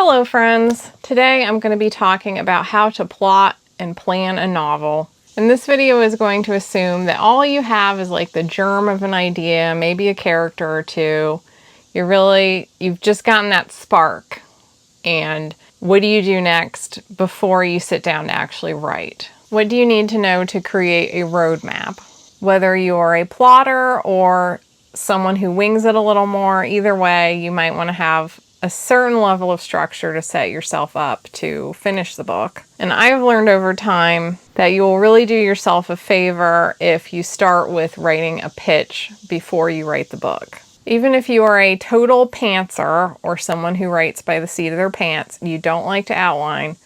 Hello friends! Today I'm going to be talking about how to plot and plan a novel. And this video is going to assume that all you have is like the germ of an idea, maybe a character or two. You've just gotten that spark. And what do you do next before you sit down to actually write? What do you need to know to create a roadmap? Whether you are a plotter or someone who wings it a little more, either way, you might want to have a certain level of structure to set yourself up to finish the book. And I've learned over time that you will really do yourself a favor if you start with writing a pitch before you write the book. Even if you are a total pantser or someone who writes by the seat of their pants, you don't like to outline,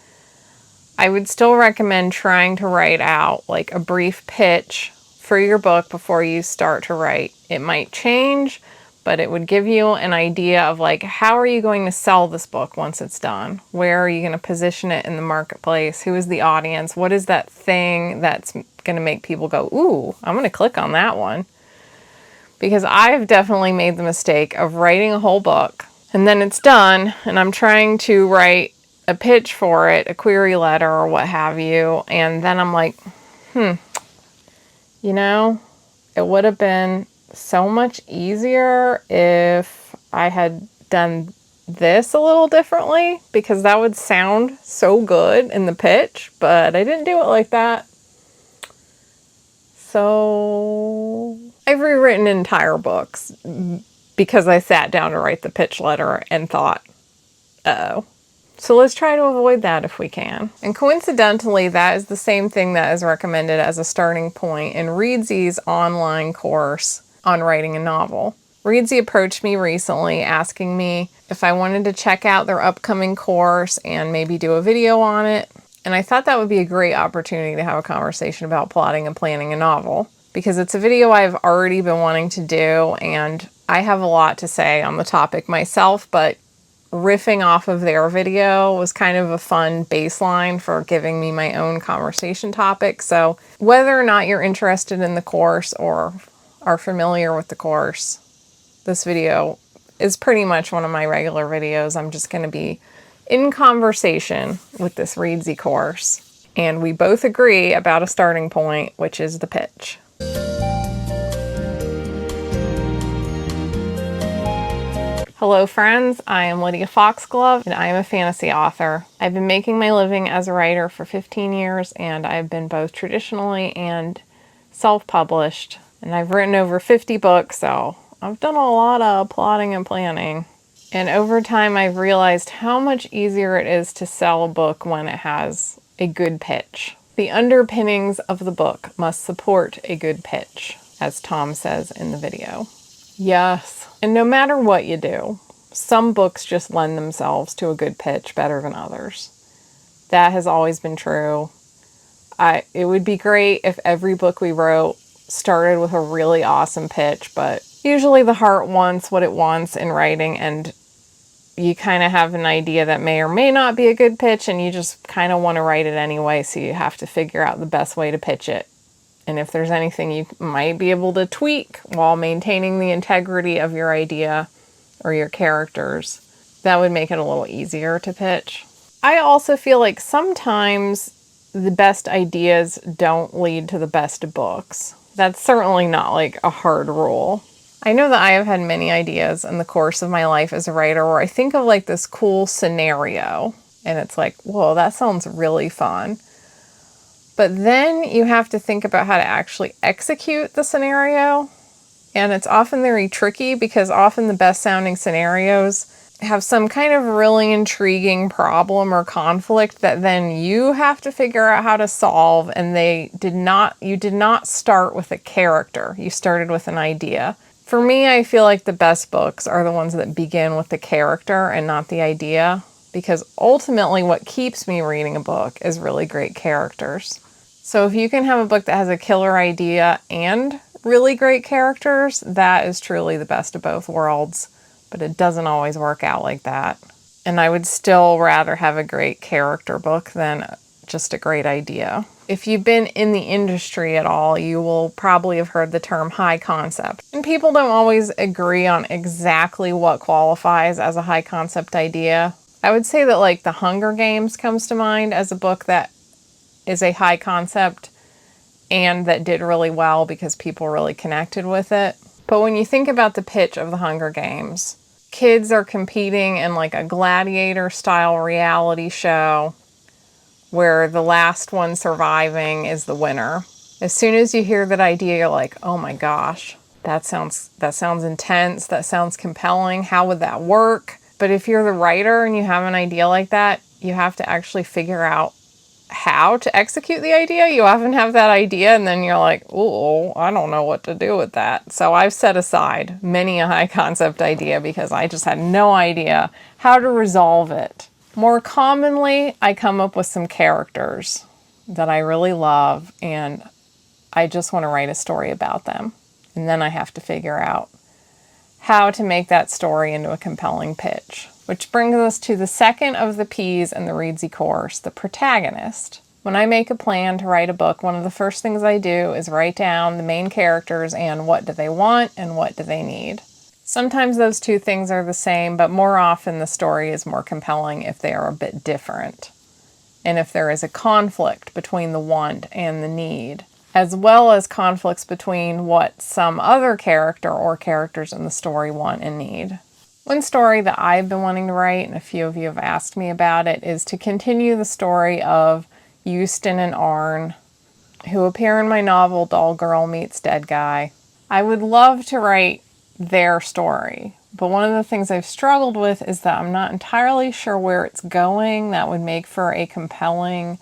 I would still recommend trying to write out like a brief pitch for your book before you start to write. It might change, but it would give you an idea of like, how are you going to sell this book once it's done? Where are you going to position it in the marketplace? Who is the audience? What is that thing that's going to make people go, ooh, I'm going to click on that one? Because I've definitely made the mistake of writing a whole book and then it's done and I'm trying to write a pitch for it, a query letter or what have you. And then I'm like, it would have been so much easier if I had done this a little differently, because that would sound so good in the pitch, but I didn't do it like that. So I've rewritten entire books because I sat down to write the pitch letter and thought, uh-oh. So let's try to avoid that if we can. And coincidentally, that is the same thing that is recommended as a starting point in Reedsy's online course on writing a novel. Reedsy approached me recently asking me if I wanted to check out their upcoming course and maybe do a video on it. And I thought that would be a great opportunity to have a conversation about plotting and planning a novel, because it's a video I've already been wanting to do and I have a lot to say on the topic myself, but riffing off of their video was kind of a fun baseline for giving me my own conversation topic. So whether or not you're interested in the course or are familiar with the course, this video is pretty much one of my regular videos. I'm just going to be in conversation with this Reedsy course. And we both agree about a starting point, which is the pitch. Hello friends, I am Lydia Foxglove and I am a fantasy author. I've been making my living as a writer for 15 years and I've been both traditionally and self-published. And I've written over 50 books, so I've done a lot of plotting and planning. And over time I've realized how much easier it is to sell a book when it has a good pitch. The underpinnings of the book must support a good pitch, as Tom says in the video. Yes. And no matter what you do, some books just lend themselves to a good pitch better than others. That has always been true. It would be great if every book we wrote started with a really awesome pitch, but usually the heart wants what it wants in writing, and you kind of have an idea that may or may not be a good pitch, and you just kind of want to write it anyway, so you have to figure out the best way to pitch it. And if there's anything you might be able to tweak while maintaining the integrity of your idea or your characters, that would make it a little easier to pitch. I also feel like sometimes the best ideas don't lead to the best books. That's certainly not like a hard rule. I know that I have had many ideas in the course of my life as a writer where I think of like this cool scenario and it's like, whoa, that sounds really fun. But then you have to think about how to actually execute the scenario. And it's often very tricky because often the best sounding scenarios have some kind of really intriguing problem or conflict that then you have to figure out how to solve. And you did not start with a character. You started with an idea. For me, I feel like the best books are the ones that begin with the character and not the idea. Because ultimately what keeps me reading a book is really great characters. So if you can have a book that has a killer idea and really great characters, that is truly the best of both worlds. But it doesn't always work out like that. And I would still rather have a great character book than just a great idea. If you've been in the industry at all, you will probably have heard the term high concept. And people don't always agree on exactly what qualifies as a high concept idea. I would say that like The Hunger Games comes to mind as a book that is a high concept and that did really well because people really connected with it. But when you think about the pitch of The Hunger Games, kids are competing in like a gladiator style reality show where the last one surviving is the winner. As soon as you hear that idea, you're like, oh my gosh, that sounds intense, that sounds compelling. How would that work? But if you're the writer and you have an idea like that, you have to actually figure out how to execute the idea. You often have that idea and then you're like, oh, I don't know what to do with that. So I've set aside many a high concept idea because I just had no idea how to resolve it. More commonly, I come up with some characters that I really love and I just want to write a story about them. And then I have to figure out how to make that story into a compelling pitch. Which brings us to the second of the P's in the Readsy course, the protagonist. When I make a plan to write a book, one of the first things I do is write down the main characters and what do they want and what do they need. Sometimes those two things are the same, but more often the story is more compelling if they are a bit different. And if there is a conflict between the want and the need, as well as conflicts between what some other character or characters in the story want and need. One story that I've been wanting to write, and a few of you have asked me about it, is to continue the story of Houston and Arn, who appear in my novel Doll Girl Meets Dead Guy. I would love to write their story, but one of the things I've struggled with is that I'm not entirely sure where it's going that would make for a compelling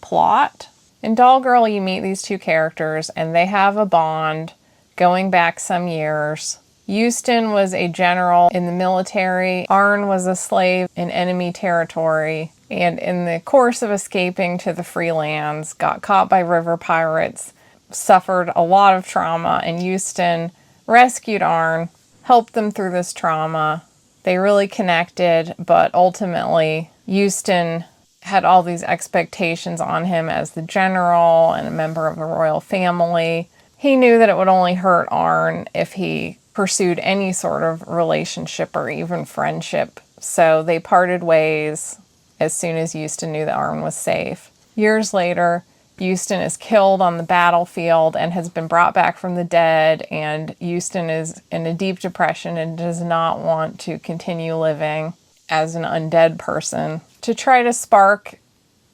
plot. In Doll Girl, you meet these two characters and they have a bond going back some years. Houston was a general in the military. Arn was a slave in enemy territory, and in the course of escaping to the free lands, got caught by river pirates, suffered a lot of trauma, and Houston rescued Arn, helped them through this trauma. They really connected, but ultimately Houston had all these expectations on him as the general and a member of the royal family. He knew that it would only hurt Arn if he pursued any sort of relationship or even friendship. So they parted ways as soon as Houston knew that Arn was safe. Years later, Houston is killed on the battlefield and has been brought back from the dead, and Houston is in a deep depression and does not want to continue living as an undead person. To try to spark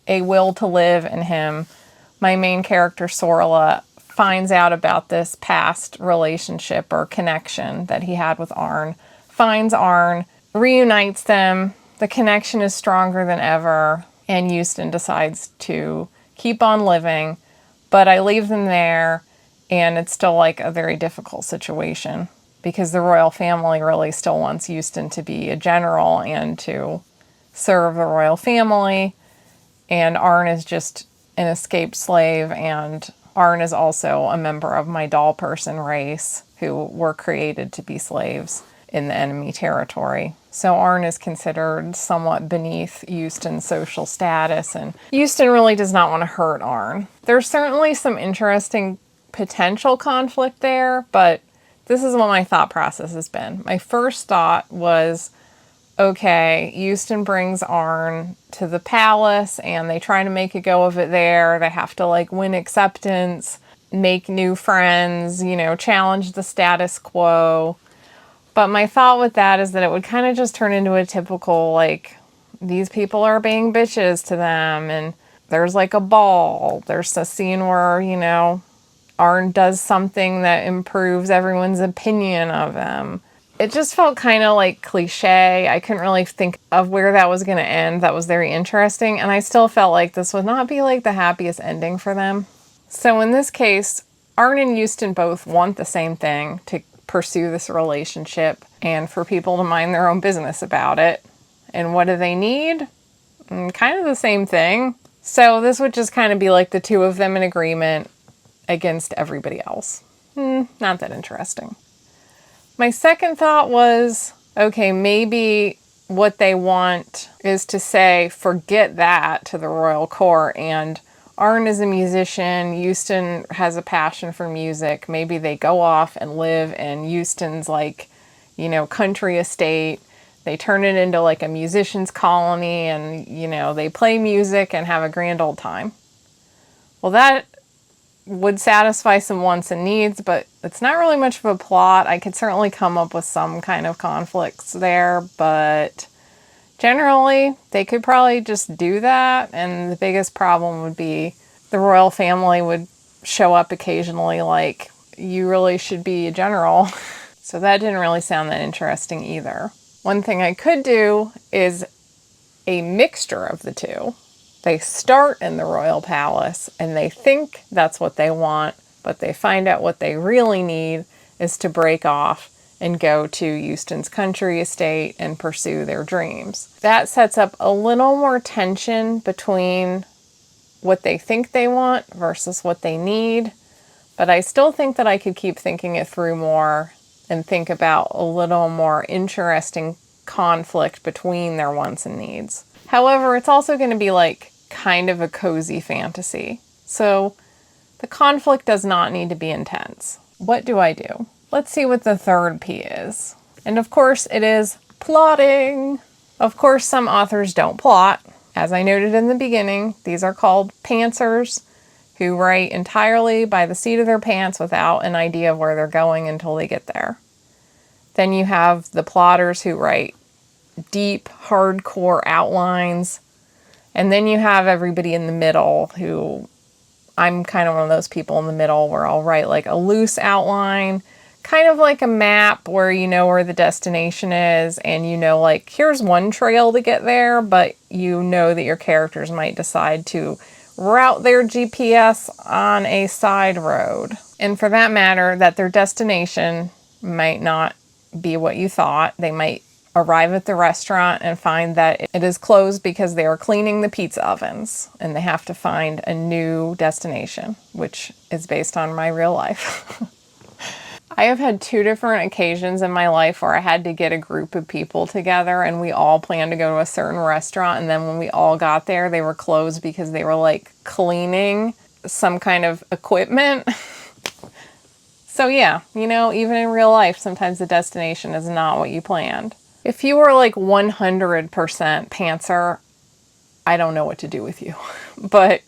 a will to live in him, my main character, Sorla, finds out about this past relationship or connection that he had with Arn, finds Arn, reunites them, the connection is stronger than ever, and Houston decides to keep on living, but I leave them there, and it's still like a very difficult situation because the royal family really still wants Houston to be a general and to serve the royal family, and Arn is just an escaped slave, and Arn is also a member of my doll person race who were created to be slaves in the enemy territory. So Arn is considered somewhat beneath Houston's social status, and Houston really does not want to hurt Arn. There's certainly some interesting potential conflict there, but this is what my thought process has been. My first thought was, okay, Houston brings Arn to the palace and they try to make a go of it there. They have to like win acceptance, make new friends, challenge the status quo. But my thought with that is that it would kind of just turn into a typical, like, these people are being bitches to them, and there's like a ball. There's a scene where, Arn does something that improves everyone's opinion of him. It just felt kind of like cliche. I couldn't really think of where that was going to end. That was very interesting, and I still felt like this would not be like the happiest ending for them. So in this case, Arn and Houston both want the same thing, to pursue this relationship and for people to mind their own business about it. And what do they need? Kind of the same thing. So this would just kind of be like the two of them in agreement against everybody else. Not that interesting. My second thought was, okay, maybe what they want is to say, forget that to the royal court, and Arn is a musician, Houston has a passion for music. Maybe they go off and live in Houston's country estate. they turn it into like a musician's colony and, they play music and have a grand old time. Well, that would satisfy some wants and needs, but it's not really much of a plot. I could certainly come up with some kind of conflicts there, but generally they could probably just do that. And the biggest problem would be the royal family would show up occasionally like, you really should be a general. So that didn't really sound that interesting either. One thing I could do is a mixture of the two. They start in the royal palace and they think that's what they want, but they find out what they really need is to break off and go to Euston's country estate and pursue their dreams. That sets up a little more tension between what they think they want versus what they need, but I still think that I could keep thinking it through more and think about a little more interesting conflict between their wants and needs. However, it's also going to be like kind of a cozy fantasy. So the conflict does not need to be intense. What do I do? Let's see what the third P is. And of course it is plotting. Of course, some authors don't plot. As I noted in the beginning, these are called pantsers who write entirely by the seat of their pants without an idea of where they're going until they get there. Then you have the plotters who write deep, hardcore outlines. And then you have everybody in the middle who, I'm kind of one of those people in the middle where I'll write like a loose outline, kind of like a map where you know where the destination is and like here's one trail to get there, but you know that your characters might decide to route their GPS on a side road. And for that matter, that their destination might not be what you thought. They might arrive at the restaurant and find that it is closed because they are cleaning the pizza ovens and they have to find a new destination, which is based on my real life. I have had 2 different occasions in my life where I had to get a group of people together and we all planned to go to a certain restaurant, and then when we all got there, they were closed because they were like cleaning some kind of equipment. So yeah, even in real life, sometimes the destination is not what you planned. If you were like 100% pantser, I don't know what to do with you. But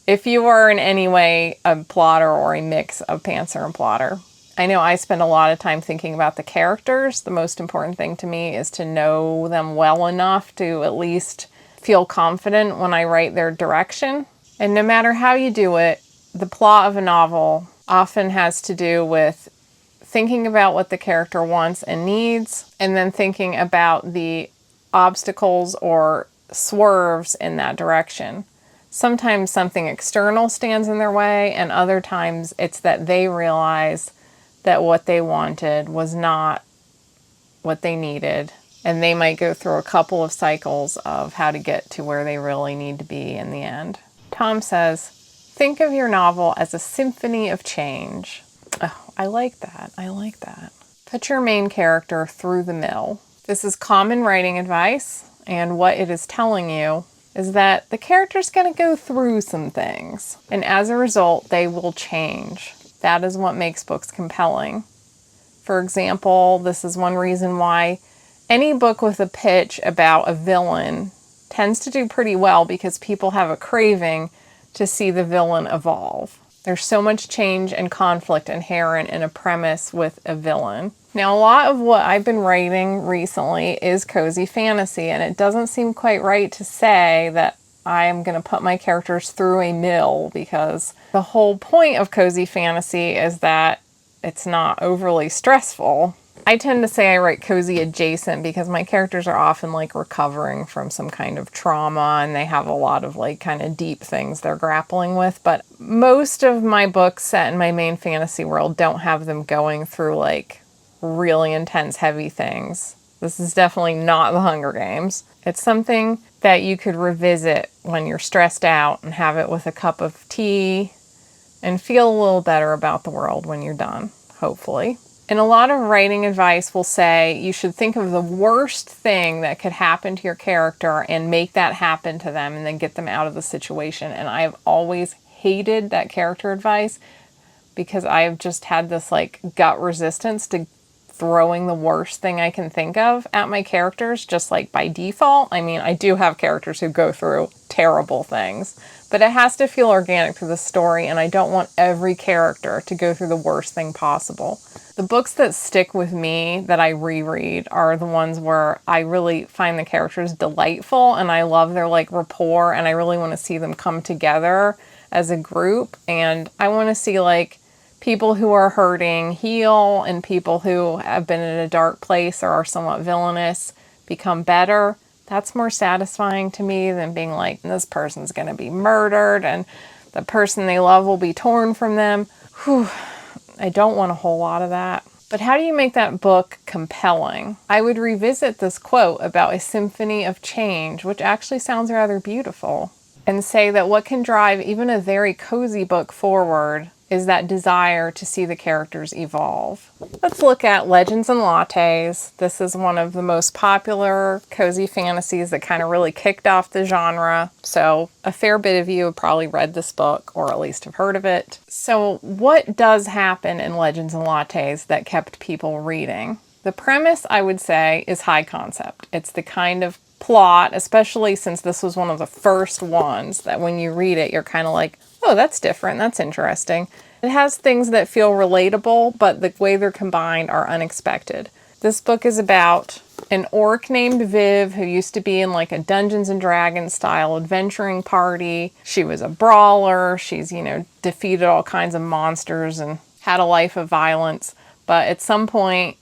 if you are in any way a plotter or a mix of pantser and plotter, I know I spend a lot of time thinking about the characters. The most important thing to me is to know them well enough to at least feel confident when I write their direction. And no matter how you do it, the plot of a novel often has to do with thinking about what the character wants and needs, and then thinking about the obstacles or swerves in that direction. Sometimes something external stands in their way, and other times it's that they realize that what they wanted was not what they needed, and they might go through a couple of cycles of how to get to where they really need to be in the end. Tom says, think of your novel as a symphony of change. Oh, I like that. I like that. Put your main character through the mill. This is common writing advice, and what it is telling you is that the character's going to go through some things, and as a result, they will change. That is what makes books compelling. For example, this is one reason why any book with a pitch about a villain tends to do pretty well, because people have a craving to see the villain evolve. There's so much change and conflict inherent in a premise with a villain. Now, a lot of what I've been writing recently is cozy fantasy, and it doesn't seem quite right to say that I'm going to put my characters through a mill, because the whole point of cozy fantasy is that it's not overly stressful. I tend to say I write cozy adjacent because my characters are often like recovering from some kind of trauma, and they have a lot of like kind of deep things they're grappling with. But most of my books set in my main fantasy world don't have them going through like really intense, heavy things. This is definitely not The Hunger Games. It's something that you could revisit when you're stressed out and have it with a cup of tea and feel a little better about the world when you're done, hopefully. And a lot of writing advice will say you should think of the worst thing that could happen to your character and make that happen to them and then get them out of the situation. And I've always hated that character advice because I've just had this like gut resistance to throwing the worst thing I can think of at my characters, just like by default. I mean, I do have characters who go through terrible things, but it has to feel organic to the story, and I don't want every character to go through the worst thing possible. The books that stick with me that I reread are the ones where I really find the characters delightful and I love their like rapport, and I really want to see them come together as a group, and I want to see like people who are hurting heal and people who have been in a dark place or are somewhat villainous become better. That's more satisfying to me than being like, this person's going to be murdered and the person they love will be torn from them. Whew, I don't want a whole lot of that. But how do you make that book compelling? I would revisit this quote about a symphony of change, which actually sounds rather beautiful, and say that what can drive even a very cozy book forward is that desire to see the characters evolve. Let's look at Legends and Lattes. This is one of the most popular cozy fantasies that kind of really kicked off the genre. So a fair bit of you have probably read this book or at least have heard of it. So what does happen in Legends and Lattes that kept people reading? The premise, I would say, is high concept. It's the kind of plot, especially since this was one of the first ones that when you read it, you're kind of like, oh, that's different, that's interesting. It has things that feel relatable, but the way they're combined are unexpected. This book is about an orc named Viv who used to be in like a Dungeons and Dragons style adventuring party. She was a brawler. She's, defeated all kinds of monsters and had a life of violence. But at some point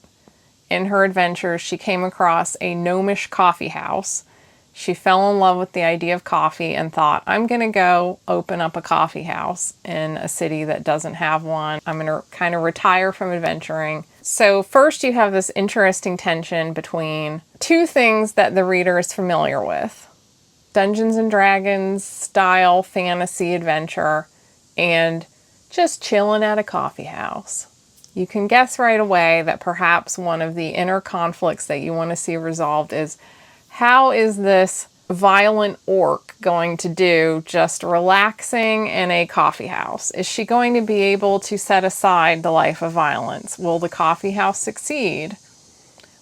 in her adventures, she came across a gnomish coffee house. She fell in love with the idea of coffee and thought, I'm going to go open up a coffee house in a city that doesn't have one. I'm going to kind of retire from adventuring. So first you have this interesting tension between two things that the reader is familiar with. Dungeons and Dragons style fantasy adventure and just chilling at a coffee house. You can guess right away that perhaps one of the inner conflicts that you want to see resolved is, how is this violent orc going to do just relaxing in a coffee house? Is she going to be able to set aside the life of violence? Will the coffee house succeed?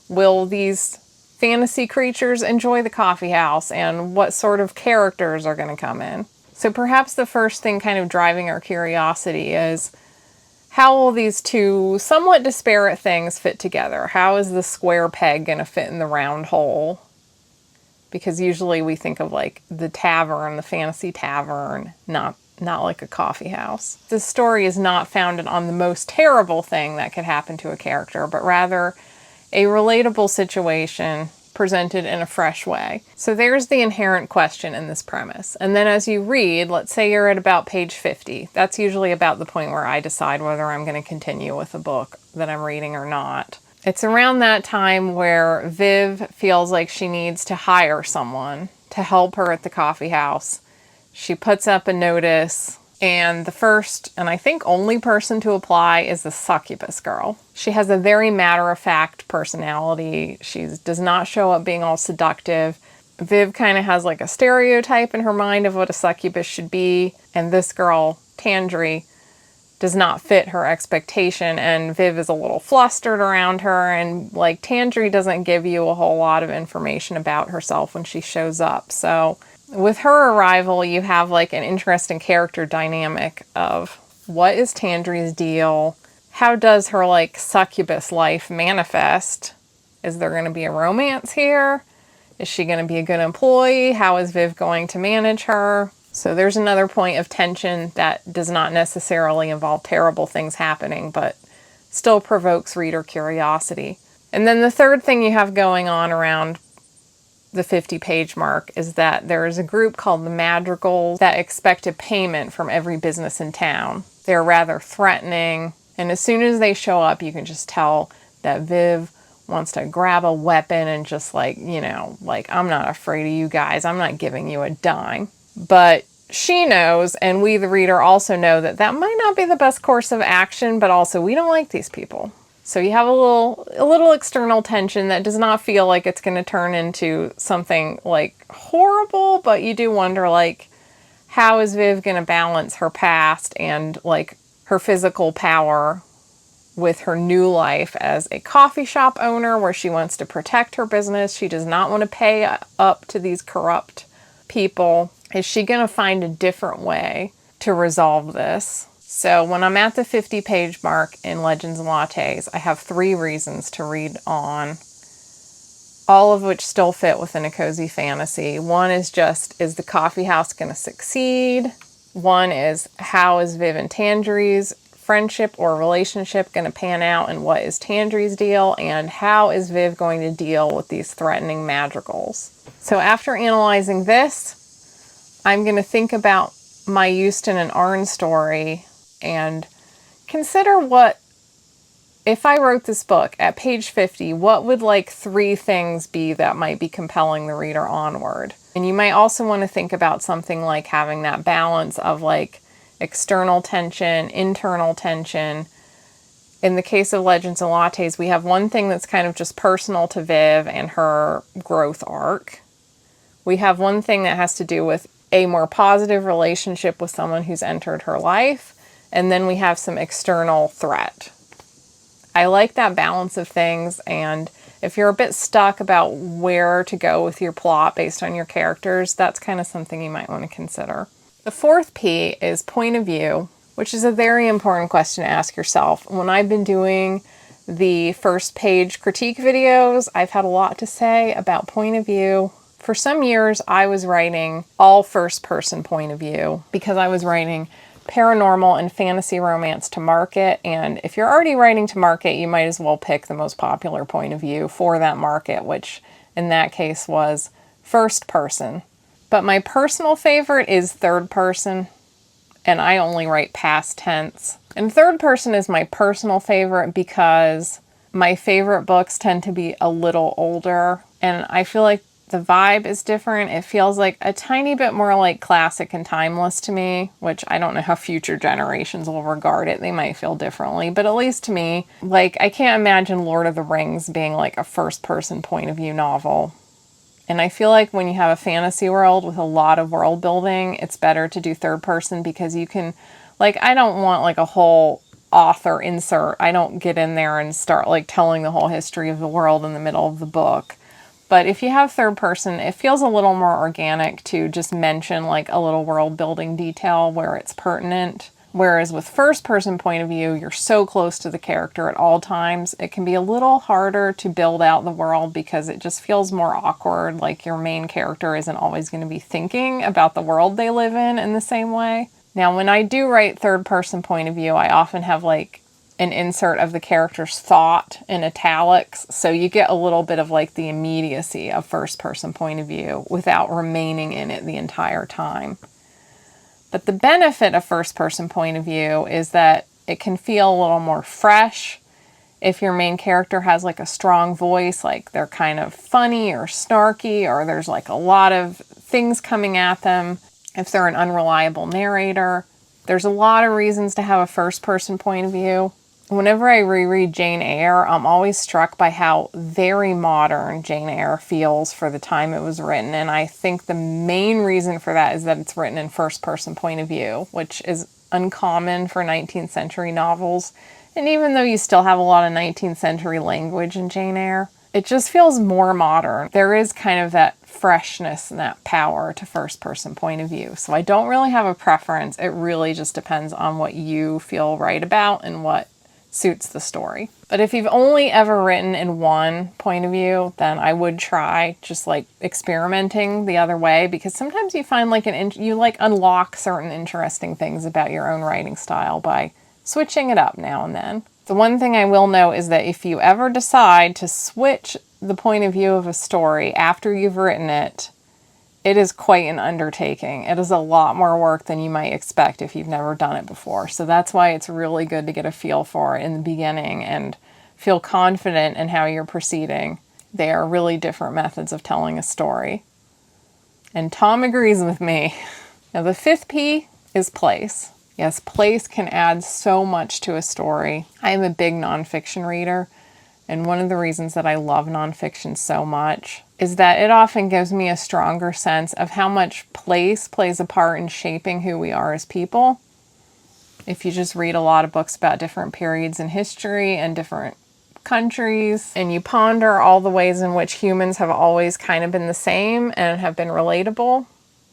Will these fantasy creatures enjoy the coffee house? And what sort of characters are going to come in? So perhaps the first thing kind of driving our curiosity is, how will these two somewhat disparate things fit together? How is the square peg going to fit in the round hole? Because usually we think of like the tavern, the fantasy tavern, not like a coffee house. This story is not founded on the most terrible thing that could happen to a character, but rather a relatable situation presented in a fresh way. So there's the inherent question in this premise. And then as you read, let's say you're at about page 50. That's usually about the point where I decide whether I'm going to continue with a book that I'm reading or not. It's around that time where Viv feels like she needs to hire someone to help her at the coffee house. She puts up a notice, and the first, and I think only person to apply is the succubus girl. She has a very matter-of-fact personality. She does not show up being all seductive. Viv kind of has like a stereotype in her mind of what a succubus should be, and this girl, Tandri, does not fit her expectation, and Viv is a little flustered around her, and like Tandri doesn't give you a whole lot of information about herself when she shows up. So with her arrival, you have like an interesting character dynamic of, what is Tandri's deal? How does her like succubus life manifest? Is there going to be a romance here? Is she going to be a good employee? How is Viv going to manage her? So there's another point of tension that does not necessarily involve terrible things happening, but still provokes reader curiosity. And then the third thing you have going on around the 50-page mark is that there is a group called the Madrigals that expect a payment from every business in town. They're rather threatening, and as soon as they show up, you can just tell that Viv wants to grab a weapon and just like, I'm not afraid of you guys. I'm not giving you a dime. But she knows, and we, the reader, also know that that might not be the best course of action, but also we don't like these people. So you have a little external tension that does not feel like it's going to turn into something like horrible, but you do wonder like, how is Viv going to balance her past and like her physical power with her new life as a coffee shop owner where she wants to protect her business. She does not want to pay up to these corrupt people. Is she going to find a different way to resolve this? So when I'm at the 50-page mark in Legends and Lattes, I have 3 reasons to read on, all of which still fit within a cozy fantasy. One is just, is the coffee house going to succeed? One is, how is Viv and Tangery's friendship or relationship going to pan out, and what is Tangery's deal? And how is Viv going to deal with these threatening madrigals? So after analyzing this, I'm going to think about my Euston and Arn story and consider what, if I wrote this book at page 50, what would like 3 things be that might be compelling the reader onward? And you might also want to think about something like having that balance of like external tension, internal tension. In the case of Legends and Lattes, we have one thing that's kind of just personal to Viv and her growth arc. We have one thing that has to do with a more positive relationship with someone who's entered her life. And then we have some external threat. I like that balance of things, and if you're a bit stuck about where to go with your plot based on your characters, that's kind of something you might want to consider. The 4th P is point of view, which is a very important question to ask yourself. When I've been doing the first page critique videos, I've had a lot to say about point of view. For some years, I was writing all first person point of view because I was writing paranormal and fantasy romance to market, and if you're already writing to market, you might as well pick the most popular point of view for that market, which in that case was first person. But my personal favorite is third person, and I only write past tense. And third person is my personal favorite because my favorite books tend to be a little older, and I feel like the vibe is different. It feels like a tiny bit more like classic and timeless to me, which I don't know how future generations will regard it. They might feel differently, but at least to me, like I can't imagine Lord of the Rings being like a first person point of view novel. And I feel like when you have a fantasy world with a lot of world building, it's better to do third person because you can, like, I don't want like a whole author insert. I don't get in there and start like telling the whole history of the world in the middle of the book. But if you have third person, it feels a little more organic to just mention like a little world building detail where it's pertinent. Whereas with first person point of view, you're so close to the character at all times. It can be a little harder to build out the world because it just feels more awkward. Like your main character isn't always going to be thinking about the world they live in the same way. Now, when I do write third person point of view, I often have like an insert of the character's thought in italics, so you get a little bit of like the immediacy of first person point of view without remaining in it the entire time. But the benefit of first person point of view is that it can feel a little more fresh. If your main character has like a strong voice, like they're kind of funny or snarky, or there's like a lot of things coming at them, if they're an unreliable narrator, there's a lot of reasons to have a first person point of view. Whenever I reread Jane Eyre, I'm always struck by how very modern Jane Eyre feels for the time it was written. And I think the main reason for that is that it's written in first person point of view, which is uncommon for 19th century novels. And even though you still have a lot of 19th century language in Jane Eyre, it just feels more modern. There is kind of that freshness and that power to first person point of view. So I don't really have a preference. It really just depends on what you feel right about and what suits the story. But if you've only ever written in one point of view, then I would try just like experimenting the other way, because sometimes you find like you like unlock certain interesting things about your own writing style by switching it up now and then. The one thing I will note is that if you ever decide to switch the point of view of a story after you've written it, it is quite an undertaking. It is a lot more work than you might expect if you've never done it before. So that's why it's really good to get a feel for it in the beginning and feel confident in how you're proceeding. They are really different methods of telling a story. And Tom agrees with me. Now the 5th P is place. Yes, place can add so much to a story. I am a big nonfiction reader, and one of the reasons that I love nonfiction so much is that it often gives me a stronger sense of how much place plays a part in shaping who we are as people. If you just read a lot of books about different periods in history and different countries, and you ponder all the ways in which humans have always kind of been the same and have been relatable,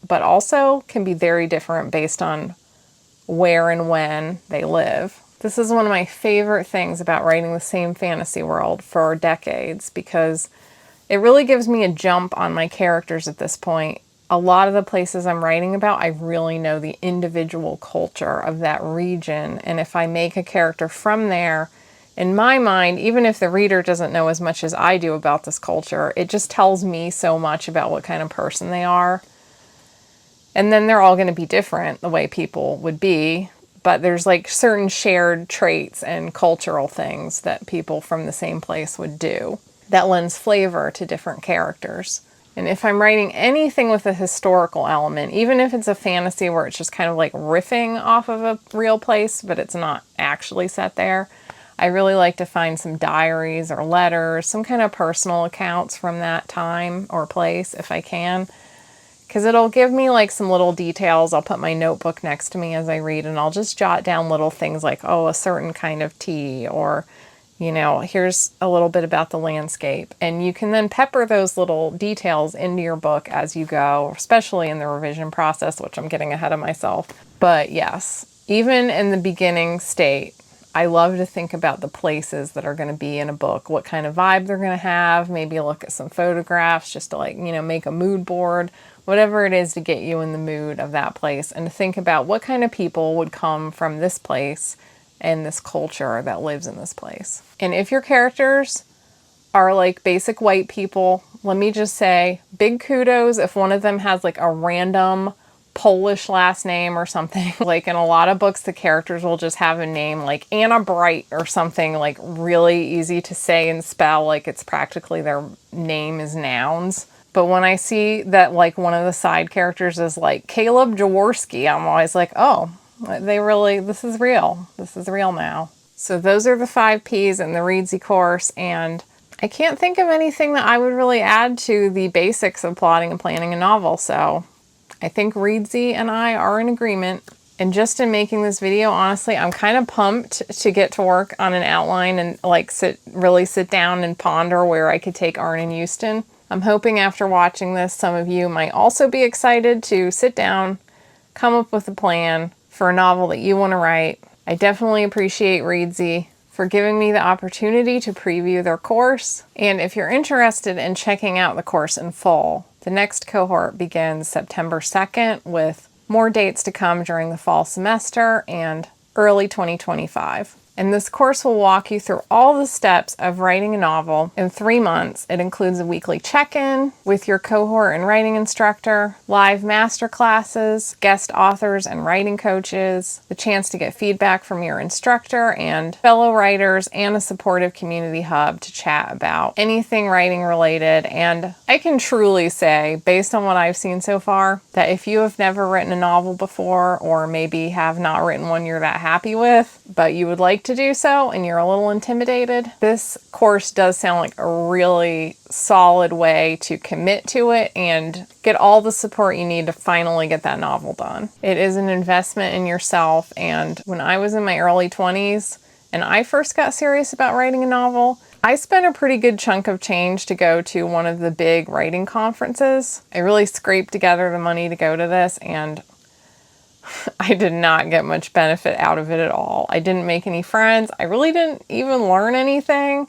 but also can be very different based on where and when they live. This is one of my favorite things about writing the same fantasy world for decades, because it really gives me a jump on my characters at this point. A lot of the places I'm writing about, I really know the individual culture of that region. And if I make a character from there, in my mind, even if the reader doesn't know as much as I do about this culture, it just tells me so much about what kind of person they are. And then they're all going to be different, the way people would be. But there's like certain shared traits and cultural things that people from the same place would do that lends flavor to different characters. And if I'm writing anything with a historical element, even if it's a fantasy where it's just kind of like riffing off of a real place, but it's not actually set there, I really like to find some diaries or letters, some kind of personal accounts from that time or place if I can, because it'll give me like some little details. I'll put my notebook next to me as I read, and I'll just jot down little things like, oh, a certain kind of tea, or, you know, here's a little bit about the landscape. And you can then pepper those little details into your book as you go, especially in the revision process, which I'm getting ahead of myself. But yes, even in the beginning state, I love to think about the places that are going to be in a book, what kind of vibe they're going to have, maybe look at some photographs just to, like, you know, make a mood board, whatever it is to get you in the mood of that place, and to think about what kind of people would come from this place and this culture that lives in this place. And if your characters are like basic white people, let me just say big kudos if one of them has like a random Polish last name or something. Like in a lot of books, the characters will just have a name like Anna Bright or something like really easy to say and spell, like it's practically their name is nouns. But when I see that like one of the side characters is like Caleb Jaworski, I'm always like, oh, this is real. This is real now. So those are the 5 Ps in the Readsy course, and I can't think of anything that I would really add to the basics of plotting and planning a novel. So I think Readsy and I are in agreement. And just in making this video, honestly, I'm kind of pumped to get to work on an outline and like really sit down and ponder where I could take Arne and Houston. I'm hoping after watching this, some of you might also be excited to sit down, come up with a plan for a novel that you want to write. I definitely appreciate Readsy for giving me the opportunity to preview their course. And if you're interested in checking out the course in full, the next cohort begins September 2nd with more dates to come during the fall semester and early 2025. And this course will walk you through all the steps of writing a novel in 3 months. It includes a weekly check-in with your cohort and writing instructor, live master classes, guest authors and writing coaches, the chance to get feedback from your instructor and fellow writers, and a supportive community hub to chat about anything writing related. And I can truly say, based on what I've seen so far, that if you have never written a novel before, or maybe have not written one you're that happy with, but you would like to do so and you're a little intimidated, this course does sound like a really solid way to commit to it and get all the support you need to finally get that novel done. It is an investment in yourself, and when I was in my early 20s and I first got serious about writing a novel, I spent a pretty good chunk of change to go to one of the big writing conferences. I really scraped together the money to go to this, and I did not get much benefit out of it at all. I didn't make any friends. I really didn't even learn anything.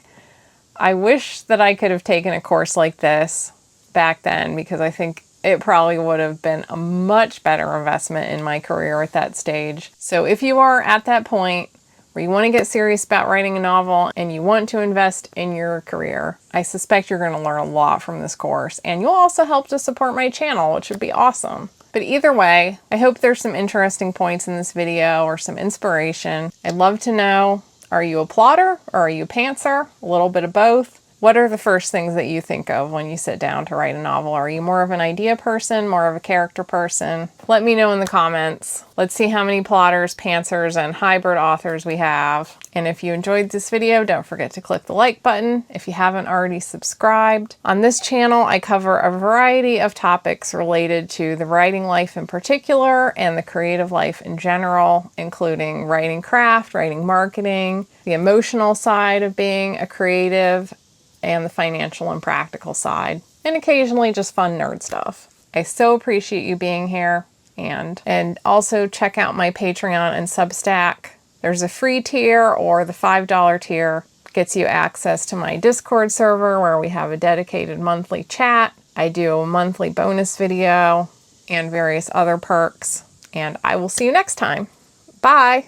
I wish that I could have taken a course like this back then, because I think it probably would have been a much better investment in my career at that stage. So if you are at that point where you want to get serious about writing a novel and you want to invest in your career, I suspect you're going to learn a lot from this course, and you'll also help to support my channel, which would be awesome. But either way, I hope there's some interesting points in this video or some inspiration. I'd love to know, are you a plotter or are you a pantser? A little bit of both. What are the first things that you think of when you sit down to write a novel? Are you more of an idea person, more of a character person? Let me know in the comments. Let's see how many plotters, pantsers, and hybrid authors we have. And if you enjoyed this video, don't forget to click the like button if you haven't already subscribed. On this channel, I cover a variety of topics related to the writing life in particular and the creative life in general, including writing craft, writing marketing, the emotional side of being a creative, and the financial and practical side, and occasionally just fun nerd stuff. I so appreciate you being here, and also check out my Patreon and Substack. There's a free tier, or the $5 tier gets you access to my Discord server where we have a dedicated monthly chat. I do a monthly bonus video and various other perks, and I will see you next time. Bye!